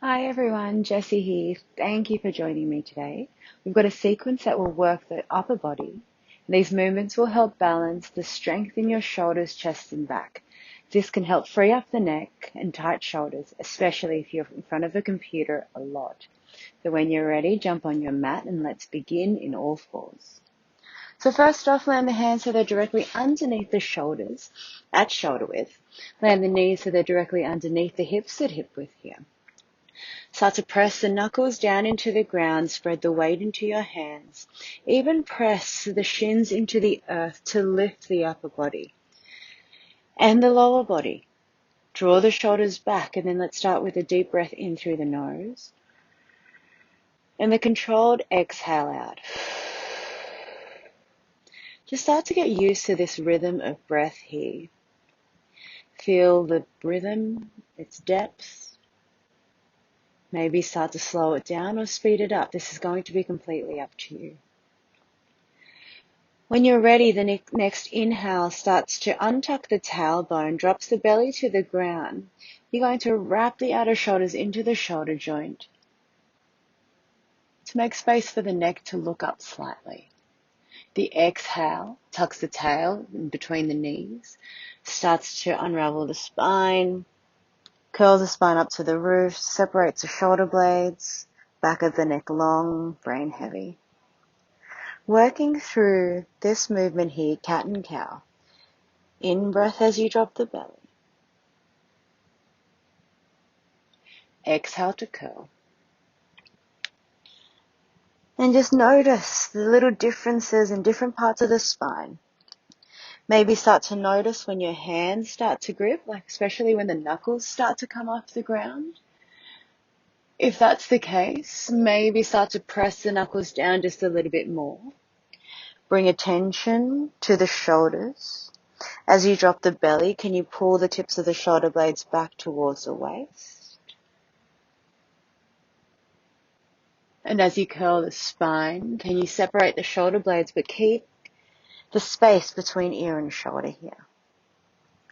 Hi everyone, Jessie here. Thank you for joining me today. We've got a sequence that will work the upper body. These movements will help balance the strength in your shoulders, chest and back. This can help free up the neck and tight shoulders, especially if you're in front of a computer a lot. So when you're ready, jump on your mat and let's begin in all fours. So first off, land the hands so they're directly underneath the shoulders at shoulder width. Land the knees so they're directly underneath the hips at hip width here. Start to press the knuckles down into the ground, spread the weight into your hands. Even press the shins into the earth to lift the upper body and the lower body. Draw the shoulders back, and then let's start with a deep breath in through the nose and the controlled exhale out. Just start to get used to this rhythm of breath here. Feel the rhythm, its depth. Maybe start to slow it down or speed it up. This is going to be completely up to you. When you're ready, the next inhale starts to untuck the tailbone, drops the belly to the ground. You're going to wrap the outer shoulders into the shoulder joint to make space for the neck to look up slightly. The exhale tucks the tail in between the knees, starts to unravel the spine, curls the spine up to the roof, separates the shoulder blades, back of the neck long, brain heavy. Working through this movement here, cat and cow. In breath as you drop the belly. Exhale to curl. And just notice the little differences in different parts of the spine. Maybe start to notice when your hands start to grip, like especially when the knuckles start to come off the ground. If that's the case, maybe start to press the knuckles down just a little bit more. Bring attention to the shoulders. As you drop the belly, can you pull the tips of the shoulder blades back towards the waist? And as you curl the spine, can you separate the shoulder blades but keep the space between ear and shoulder here?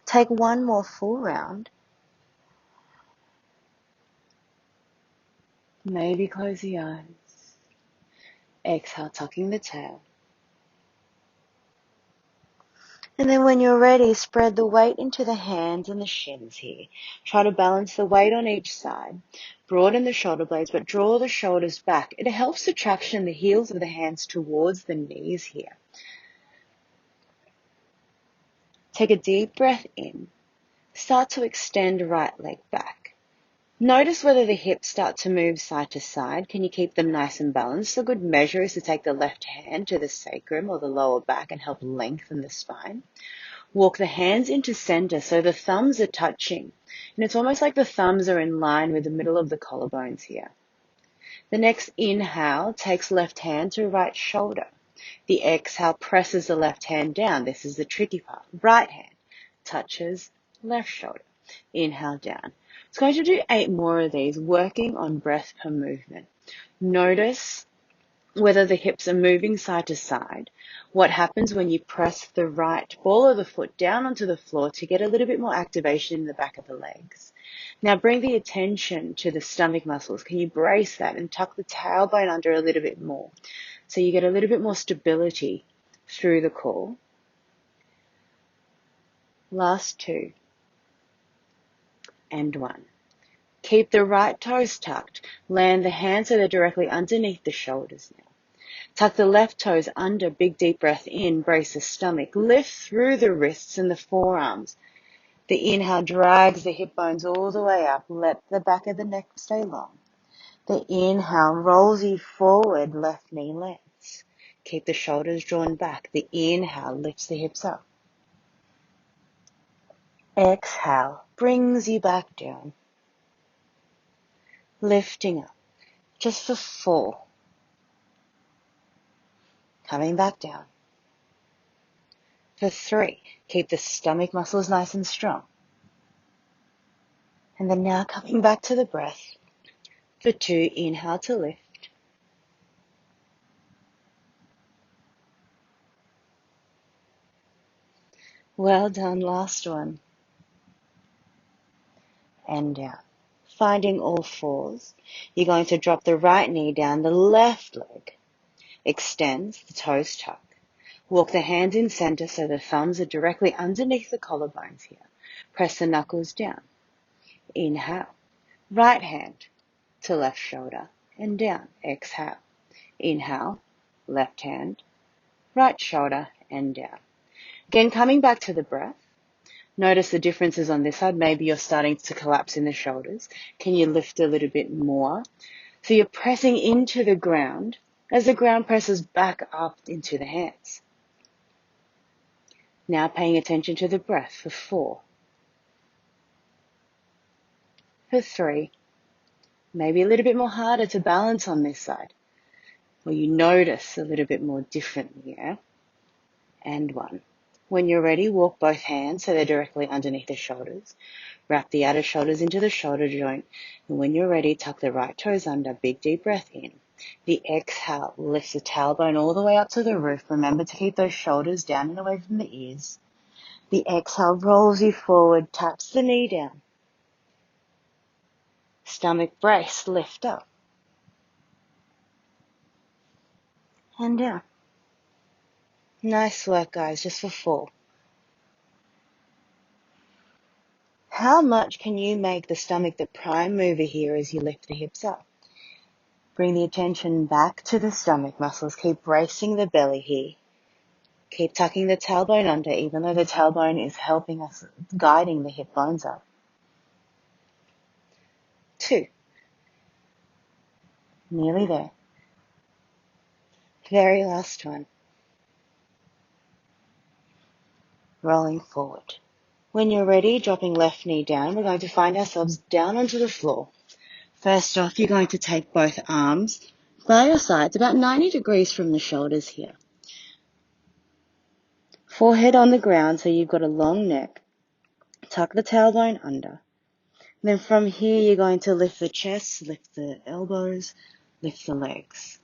Take one more full round. Maybe close the eyes. Exhale, tucking the tail. And then when you're ready, spread the weight into the hands and the shins here. Try to balance the weight on each side. Broaden the shoulder blades, but draw the shoulders back. It helps to traction the heels of the hands towards the knees here. Take a deep breath in. Start to extend right leg back. Notice whether the hips start to move side to side. Can you keep them nice and balanced? A good measure is to take the left hand to the sacrum or the lower back and help lengthen the spine. Walk the hands into center so the thumbs are touching. And it's almost like the thumbs are in line with the middle of the collarbones here. The next inhale takes left hand to right shoulder. The exhale presses the left hand down. This is the tricky part. Right hand touches left shoulder. Inhale down. It's going to do 8 more of these, working on breath per movement. Notice whether the hips are moving side to side. What happens when you press the right ball of the foot down onto the floor to get a little bit more activation in the back of the legs. Now bring the attention to the stomach muscles. Can you brace that and tuck the tailbone under a little bit more so you get a little bit more stability through the core? Last 2 and 1. Keep the right toes tucked. Land the hands so they're directly underneath the shoulders now. Tuck the left toes under, big deep breath in, brace the stomach. Lift through the wrists and the forearms. The inhale drags the hip bones all the way up. Let the back of the neck stay long. The inhale rolls you forward, left knee lengths. Keep the shoulders drawn back. The inhale lifts the hips up. Exhale brings you back down. Lifting up just for 4. Coming back down. For 3, keep the stomach muscles nice and strong. And then now coming back to the breath. For 2, inhale to lift. Well done, last one. And down. Finding all fours, you're going to drop the right knee down the left leg. Extend, the toes tuck. Walk the hands in center so the thumbs are directly underneath the collarbones here. Press the knuckles down. Inhale. Right hand to left shoulder and down. Exhale. Inhale. Left hand, right shoulder and down. Again, coming back to the breath. Notice the differences on this side. Maybe you're starting to collapse in the shoulders. Can you lift a little bit more? So you're pressing into the ground as the ground presses back up into the hands. Now paying attention to the breath for 4, for 3, maybe a little bit more harder to balance on this side, or you notice a little bit more differently, yeah? And 1. When you're ready, walk both hands so they're directly underneath the shoulders. Wrap the outer shoulders into the shoulder joint, and when you're ready, tuck the right toes under, big deep breath in. The exhale lifts the tailbone all the way up to the roof. Remember to keep those shoulders down and away from the ears. The exhale rolls you forward, taps the knee down. Stomach brace, lift up. And down. Nice work, guys, just for 4. How much can you make the stomach the prime mover here as you lift the hips up? Bring the attention back to the stomach muscles. Keep bracing the belly here. Keep tucking the tailbone under, even though the tailbone is helping us, guiding the hip bones up. 2. Nearly there. Very last one. Rolling forward. When you're ready, dropping left knee down, we're going to find ourselves down onto the floor. First off, you're going to take both arms by your sides, about 90 degrees from the shoulders here. Forehead on the ground so you've got a long neck. Tuck the tailbone under. Then from here, you're going to lift the chest, lift the elbows, lift the legs.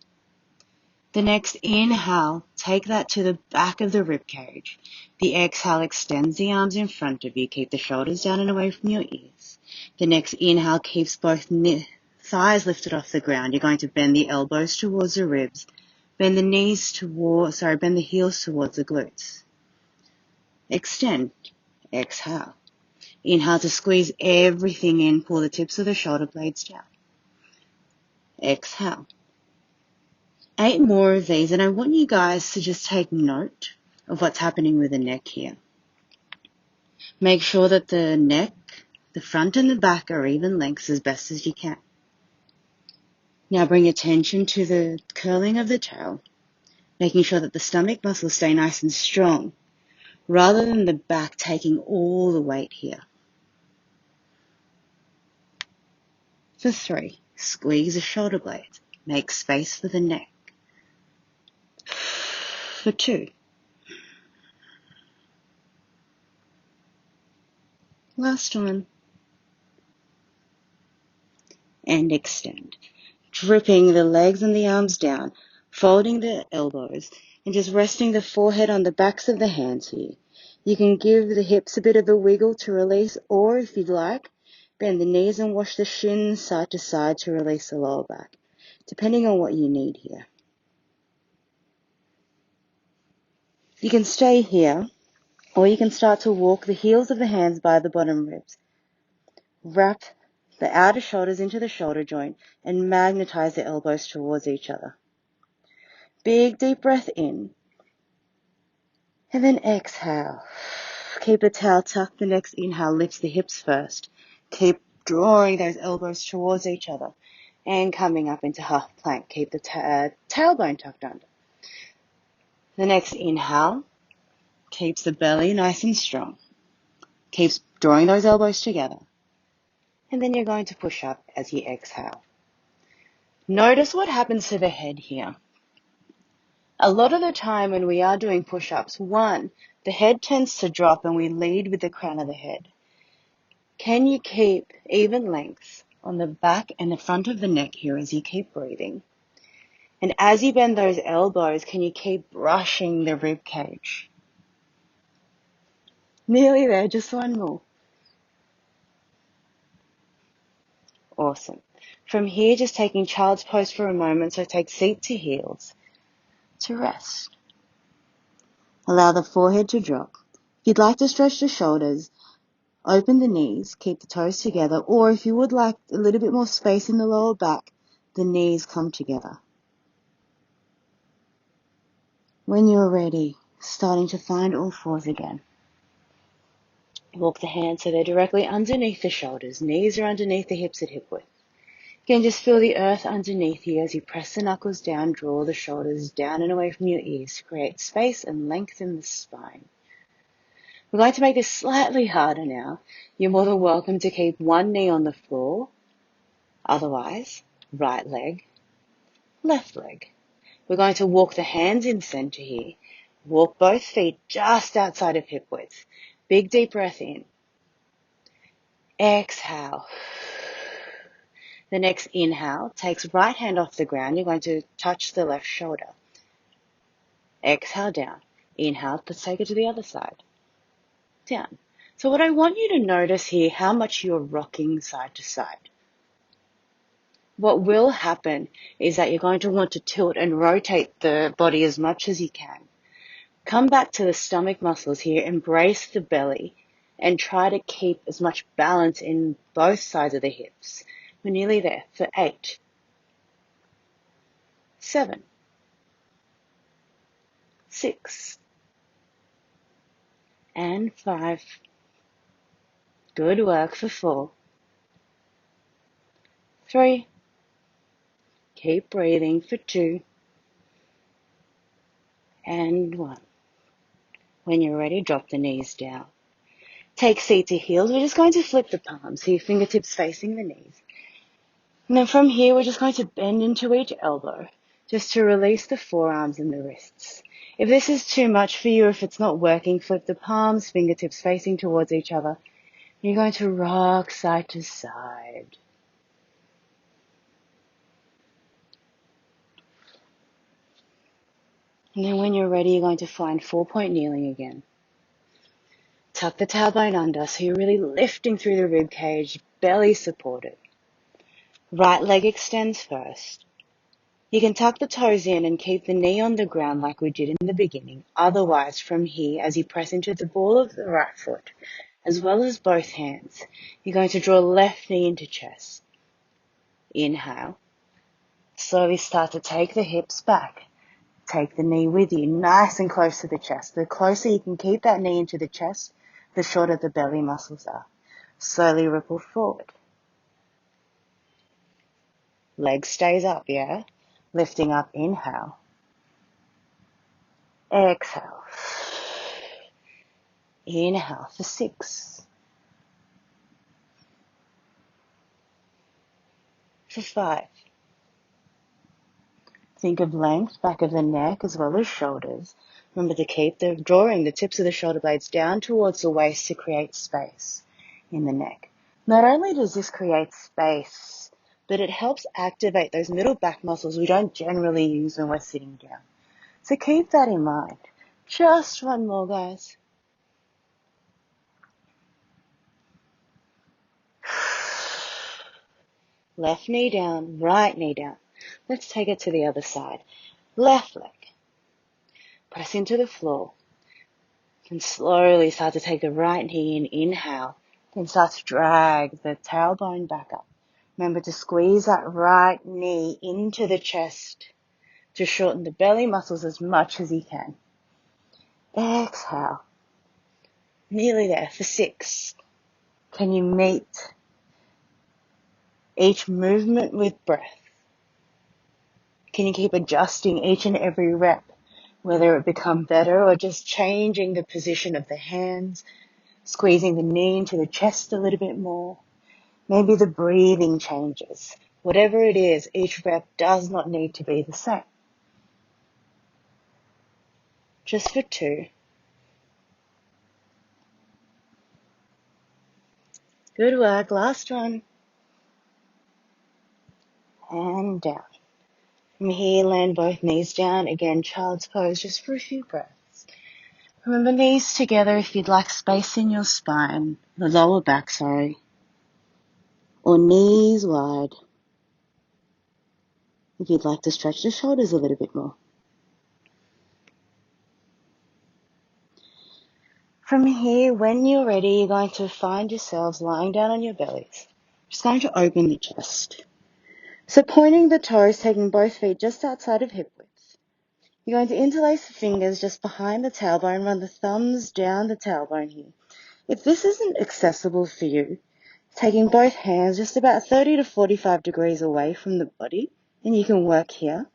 The next inhale, take that to the back of the rib cage. The exhale extends the arms in front of you. Keep the shoulders down and away from your ears. The next inhale keeps both thighs lifted off the ground. You're going to bend the elbows towards the ribs. Bend the heels towards the glutes. Extend. Exhale. Inhale to squeeze everything in. Pull the tips of the shoulder blades down. Exhale. 8 more of these, and I want you guys to just take note of what's happening with the neck here. Make sure that the neck, the front and the back are even lengths as best as you can. Now bring attention to the curling of the tail, making sure that the stomach muscles stay nice and strong, rather than the back taking all the weight here. For 3, squeeze the shoulder blades. Make space for the neck. For 2, last one, and extend. Dripping the legs and the arms down, folding the elbows, and just resting the forehead on the backs of the hands here. You can give the hips a bit of a wiggle to release, or if you'd like, bend the knees and wash the shins side to side to release the lower back, depending on what you need here. You can stay here, or you can start to walk the heels of the hands by the bottom ribs. Wrap the outer shoulders into the shoulder joint and magnetize the elbows towards each other. Big deep breath in. And then exhale. Keep the tail tucked. The next inhale lifts the hips first. Keep drawing those elbows towards each other. And coming up into half plank. Keep the tailbone tucked under. The next inhale keeps the belly nice and strong. Keeps drawing those elbows together. And then you're going to push up as you exhale. Notice what happens to the head here. A lot of the time when we are doing push-ups, 1, the head tends to drop and we lead with the crown of the head. Can you keep even lengths on the back and the front of the neck here as you keep breathing? And as you bend those elbows, can you keep brushing the rib cage? Nearly there, just one more. Awesome. From here, just taking child's pose for a moment, so take seat to heels to rest. Allow the forehead to drop. If you'd like to stretch the shoulders, open the knees, keep the toes together, or if you would like a little bit more space in the lower back, the knees come together. When you're ready, starting to find all fours again. Walk the hands so they're directly underneath the shoulders. Knees are underneath the hips at hip width. Again, just feel the earth underneath you as you press the knuckles down, draw the shoulders down and away from your ears to create space and lengthen the spine. We're going to make this slightly harder now. You're more than welcome to keep one knee on the floor. Otherwise, right leg, left leg. We're going to walk the hands in center here. Walk both feet just outside of hip width. Big deep breath in. Exhale. The next inhale takes right hand off the ground. You're going to touch the left shoulder. Exhale down. Inhale, let's take it to the other side. Down. So what I want you to notice here, how much you're rocking side to side. What will happen is that you're going to want to tilt and rotate the body as much as you can. Come back to the stomach muscles here, embrace the belly, and try to keep as much balance in both sides of the hips. We're nearly there for 8, 7, 6, and 5. Good work for 4, 3. Keep breathing for 2, and 1. When you're ready, drop the knees down. Take seat to heels. We're just going to flip the palms, so your fingertips facing the knees. And then from here, we're just going to bend into each elbow, just to release the forearms and the wrists. If this is too much for you, if it's not working, flip the palms, fingertips facing towards each other. You're going to rock side to side. And then when you're ready, you're going to find 4-point kneeling again. Tuck the tailbone under, so you're really lifting through the rib cage, belly supported. Right leg extends first. You can tuck the toes in and keep the knee on the ground like we did in the beginning. Otherwise, from here, as you press into the ball of the right foot, as well as both hands, you're going to draw left knee into chest. Inhale. Slowly start to take the hips back. Take the knee with you, nice and close to the chest. The closer you can keep that knee into the chest, the shorter the belly muscles are. Slowly ripple forward. Leg stays up, yeah? Lifting up, inhale. Exhale. Inhale for 6. For 5. Think of length, back of the neck as well as shoulders. Remember to keep drawing the tips of the shoulder blades down towards the waist to create space in the neck. Not only does this create space, but it helps activate those middle back muscles we don't generally use when we're sitting down. So keep that in mind. Just one more, guys. Left knee down, right knee down. Let's take it to the other side. Left leg. Press into the floor. And slowly start to take the right knee in, inhale. Then start to drag the tailbone back up. Remember to squeeze that right knee into the chest to shorten the belly muscles as much as you can. Exhale. Nearly there for 6. Can you meet each movement with breath? Can you keep adjusting each and every rep, whether it become better or just changing the position of the hands, squeezing the knee into the chest a little bit more? Maybe the breathing changes. Whatever it is, each rep does not need to be the same. Just for 2. Good work. Last one. And down. From here, land both knees down. Again, child's pose, just for a few breaths. Remember, knees together if you'd like space in your spine, the lower back, sorry. or knees wide if you'd like to stretch the shoulders a little bit more. From here, when you're ready, you're going to find yourselves lying down on your bellies. Just going to open the chest. So pointing the toes, taking both feet just outside of hip width. You're going to interlace the fingers just behind the tailbone, run the thumbs down the tailbone here. If this isn't accessible for you, taking both hands just about 30 to 45 degrees away from the body, and you can work here.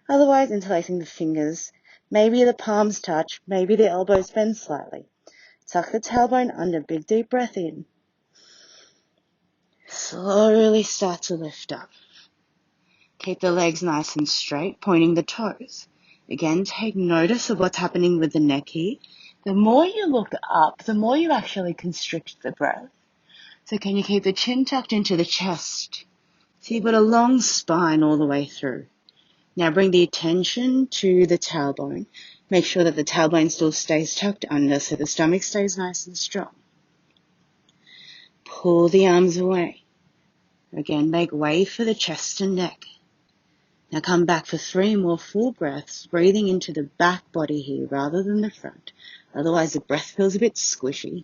Otherwise, interlacing the fingers, maybe the palms touch, maybe the elbows bend slightly. Tuck the tailbone under, big deep breath in. Slowly start to lift up. Keep the legs nice and straight, pointing the toes. Again, take notice of what's happening with the neck here. The more you look up, the more you actually constrict the breath. So can you keep the chin tucked into the chest? So you've got a long spine all the way through. Now bring the attention to the tailbone. Make sure that the tailbone still stays tucked under so the stomach stays nice and strong. Pull the arms away. Again, make way for the chest and neck. Now come back for 3 more full breaths, breathing into the back body here rather than the front. Otherwise the breath feels a bit squishy.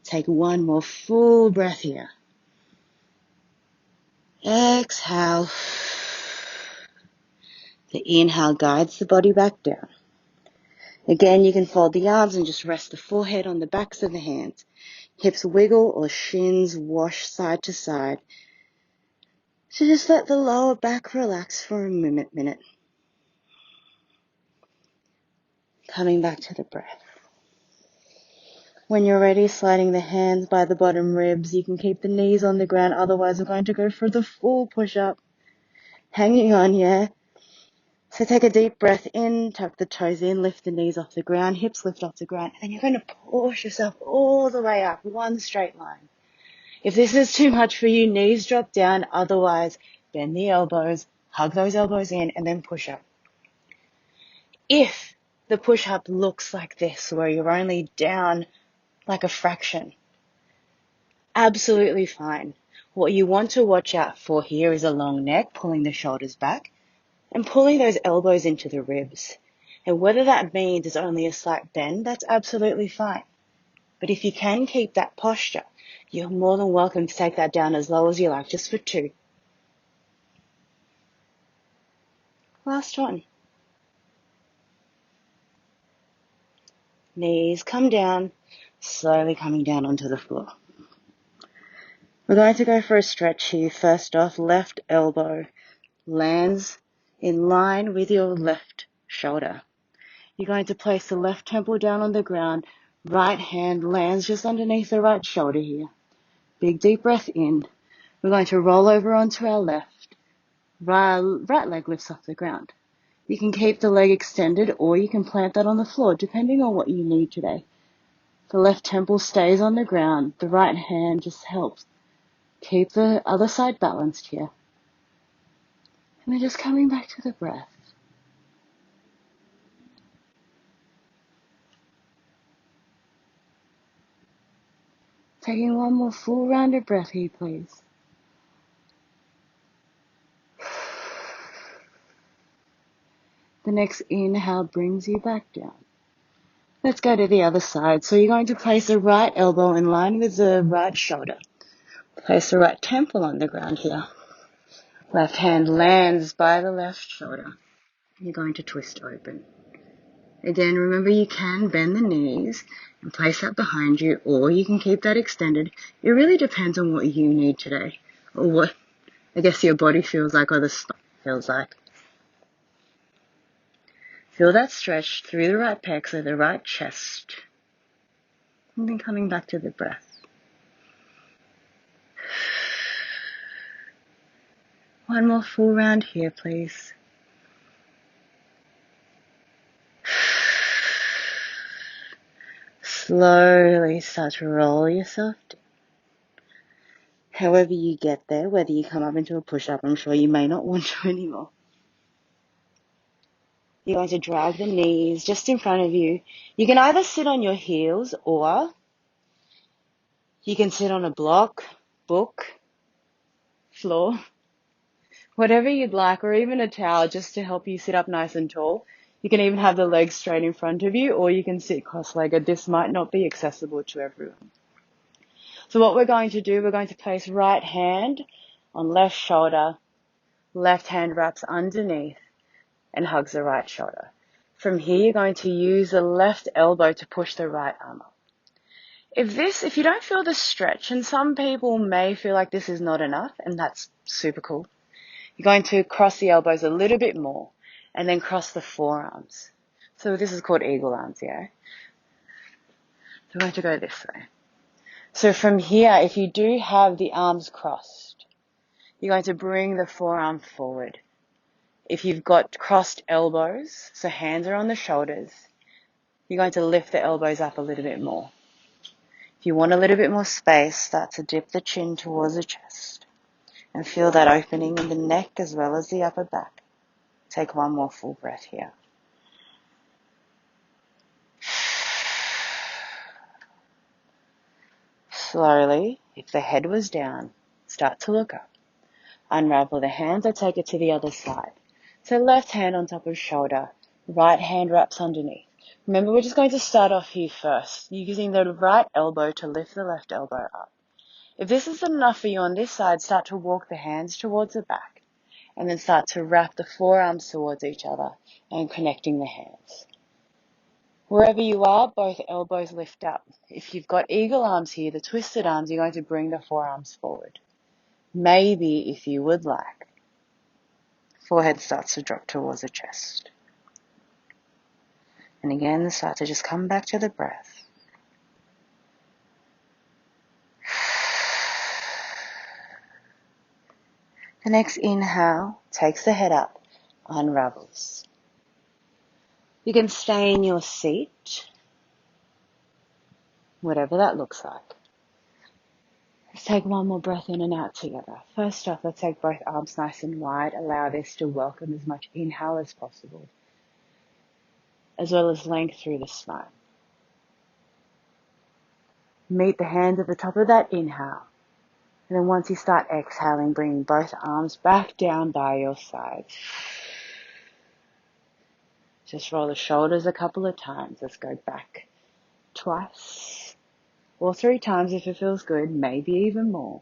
Take 1 more full breath here. Exhale. The inhale guides the body back down. Again, you can fold the arms and just rest the forehead on the backs of the hands. Hips wiggle or shins wash side to side. So just let the lower back relax for a minute. Coming back to the breath. When you're ready, sliding the hands by the bottom ribs. You can keep the knees on the ground. Otherwise, we're going to go for the full push-up. Hanging on, yeah? So take a deep breath in, tuck the toes in, lift the knees off the ground, hips lift off the ground, and then you're going to push yourself all the way up, one straight line. If this is too much for you, knees drop down. Otherwise, bend the elbows, hug those elbows in, and then push up. If the push-up looks like this, where you're only down like a fraction, absolutely fine. What you want to watch out for here is a long neck, pulling the shoulders back, and pulling those elbows into the ribs. And whether that means it's only a slight bend, that's absolutely fine. But if you can keep that posture, you're more than welcome to take that down as low as you like, just for 2. Last one. Knees come down, slowly coming down onto the floor. We're going to go for a stretch here. First off, left elbow lands in line with your left shoulder. You're going to place the left temple down on the ground. Right hand lands just underneath the right shoulder here. Big deep breath in. We're going to roll over onto our left. Right leg lifts off the ground. You can keep the leg extended or you can plant that on the floor depending on what you need today. The left temple stays on the ground. The right hand just helps keep the other side balanced here. And then just coming back to the breath. Taking 1 more full round of breath here, please. The next inhale brings you back down. Let's go to the other side. So you're going to place the right elbow in line with the right shoulder. Place the right temple on the ground here. Left hand lands by the left shoulder. You're going to twist open. Again, remember you can bend the knees and place that behind you, or you can keep that extended. It really depends on what you need today, or what I guess your body feels like, or the spine feels like. Feel that stretch through the right pecs or the right chest. And then coming back to the breath. One more full round here, please. Slowly start to roll yourself down. However you get there, whether you come up into a push-up, I'm sure you may not want to anymore. You're going to drag the knees just in front of you. You can either sit on your heels or you can sit on a block, book, floor, whatever you'd like, or even a towel just to help you sit up nice and tall. You can even have the legs straight in front of you, or you can sit cross-legged. This might not be accessible to everyone. So what we're going to do, we're going to place right hand on left shoulder, left hand wraps underneath and hugs the right shoulder. From here, you're going to use the left elbow to push the right arm up. If you don't feel the stretch, and some people may feel like this is not enough, and that's super cool, you're going to cross the elbows a little bit more and then cross the forearms. So this is called eagle arms, yeah? So we're going to go this way. So from here, if you do have the arms crossed, you're going to bring the forearm forward. If you've got crossed elbows, so hands are on the shoulders, you're going to lift the elbows up a little bit more. If you want a little bit more space, start to dip the chin towards the chest and feel that opening in the neck as well as the upper back. Take one more full breath here. Slowly, if the head was down, start to look up. Unravel the hands or take it to the other side. So left hand on top of shoulder, right hand wraps underneath. Remember, we're just going to start off here first, using the right elbow to lift the left elbow up. If this isn't enough for you on this side, start to walk the hands towards the back and then start to wrap the forearms towards each other and connecting the hands. Wherever you are, both elbows lift up. If you've got eagle arms here, the twisted arms, you're going to bring the forearms forward. Maybe, if you would like, forehead starts to drop towards the chest. And again, start to just come back to the breath. The next inhale takes the head up, unravels. You can stay in your seat, whatever that looks like. Let's take one more breath in and out together. First off, let's take both arms nice and wide. Allow this to welcome as much inhale as possible, as well as length through the spine. Meet the hands at the top of that inhale. And then once you start exhaling, bringing both arms back down by your sides. Just roll the shoulders a couple of times. Let's go back twice or 3 times if it feels good, maybe even more.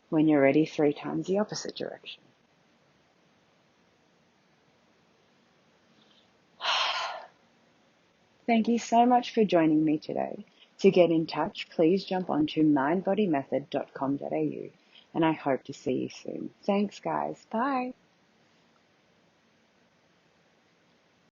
When you're ready, 3 times the opposite direction. Thank you so much for joining me today. To get in touch, please jump onto mindbodymethod.com.au and I hope to see you soon. Thanks guys. Bye.